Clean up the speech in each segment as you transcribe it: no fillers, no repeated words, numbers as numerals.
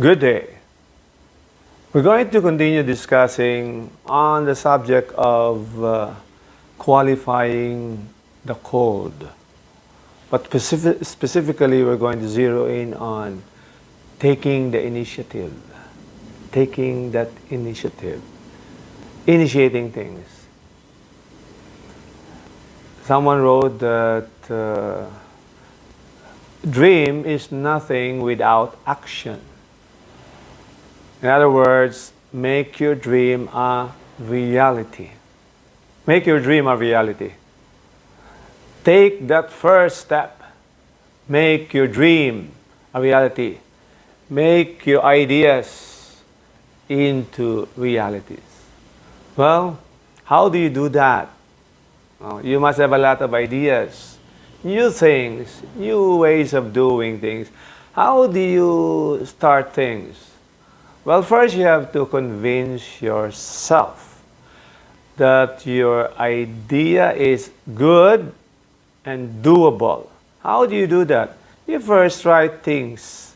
Good day. We're going to continue discussing on the subject of qualifying the code. But specifically, we're going to zero in on taking the initiative, taking that initiative, initiating things. Someone wrote that dream is nothing without action. In other words, make your dream a reality. Make your dream a reality. Take that first step. Make your dream a reality. Make your ideas into realities. Well, how do you do that? Well, you must have a lot of ideas, new things, new ways of doing things. How do you start things? Well, first you have to convince yourself that your idea is good and doable. How do you do that? You first write things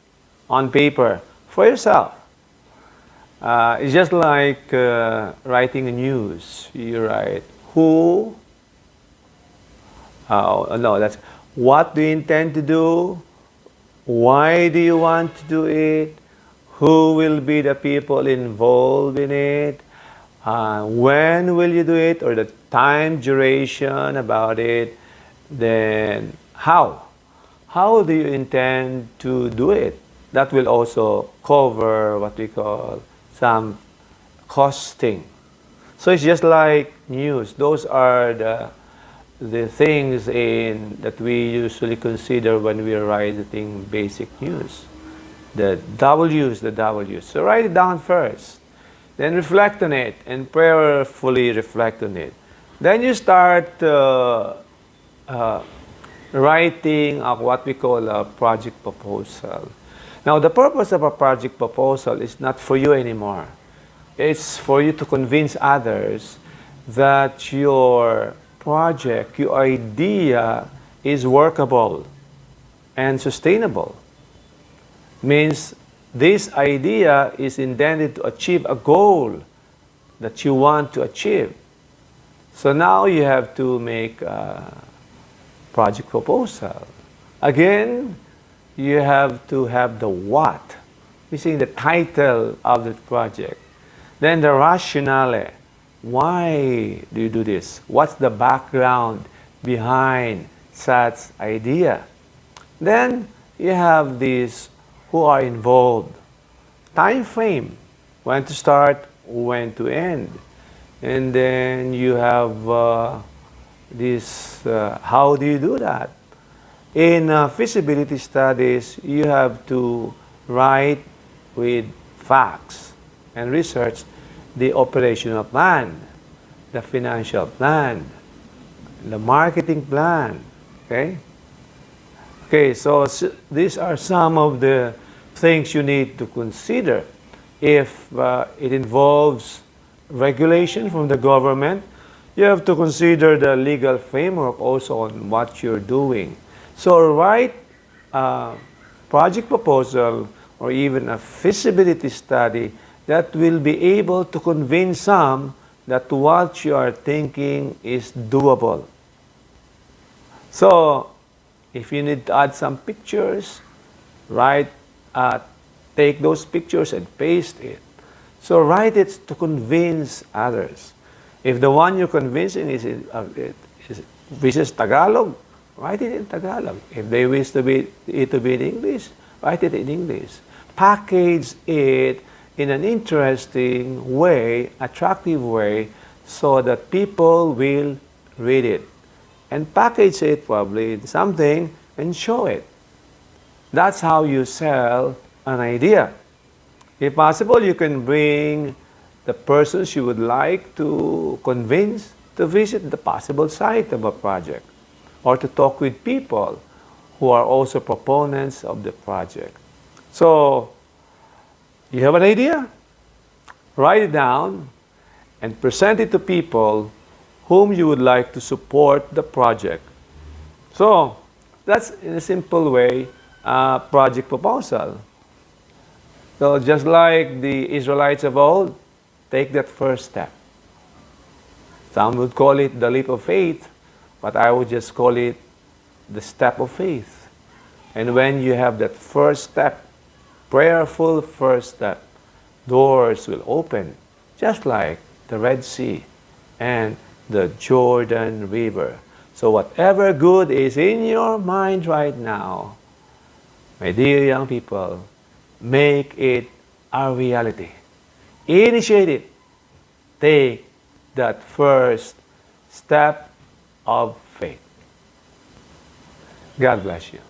on paper for yourself. It's just like writing a news. You write who, that's what do you intend to do, why do you want to do it, who will be the people involved in it, when will you do it, or the time duration about it, then how do you intend to do it. That will also cover what we call some costing. So it's just like news. Those are the things that we usually consider when we are writing basic news. The W's. So write it down first. Then reflect on it and prayerfully reflect on it. Then you start writing what we call a project proposal. Now, the purpose of a project proposal is not for you anymore. It's for you to convince others that your project, your idea is workable and sustainable. Means this idea is intended to achieve a goal that you want to achieve. So now you have to make a project proposal. Again, you have to have the what, meaning the title of the project. Then the rationale. Why do you do this? What's the background behind such idea? Then you have these who are involved. Time frame, when to start, when to end. And then you have how do you do that? In feasibility studies, you have to write with facts and research the operational plan, the financial plan, the marketing plan. Okay, so these are some of the things you need to consider. If it involves regulation from the government, you have to consider the legal framework also on what you're doing. So write a project proposal or even a feasibility study that will be able to convince some that what you are thinking is doable. So if you need to add some pictures, take those pictures and paste it. So write it to convince others. If the one you're convincing wishes Tagalog, write it in Tagalog. If they wish it to be in English, write it in English. Package it in an interesting way, attractive way, so that people will read it. And package it probably in something and show it. That's how you sell an idea. If possible, you can bring the persons you would like to convince to visit the possible site of a project, or to talk with people who are also proponents of the project. So, you have an idea? Write it down and present it to people whom you would like to support the project. So, that's in a simple way, project proposal. So just like the Israelites of old, take that first step. Some would call it the leap of faith, but I would just call it the step of faith. And when you have that first step, prayerful first step, doors will open, just like the Red Sea and the Jordan River. So whatever good is in your mind right now, my dear young people, make it a reality. Initiate it. Take that first step of faith. God bless you.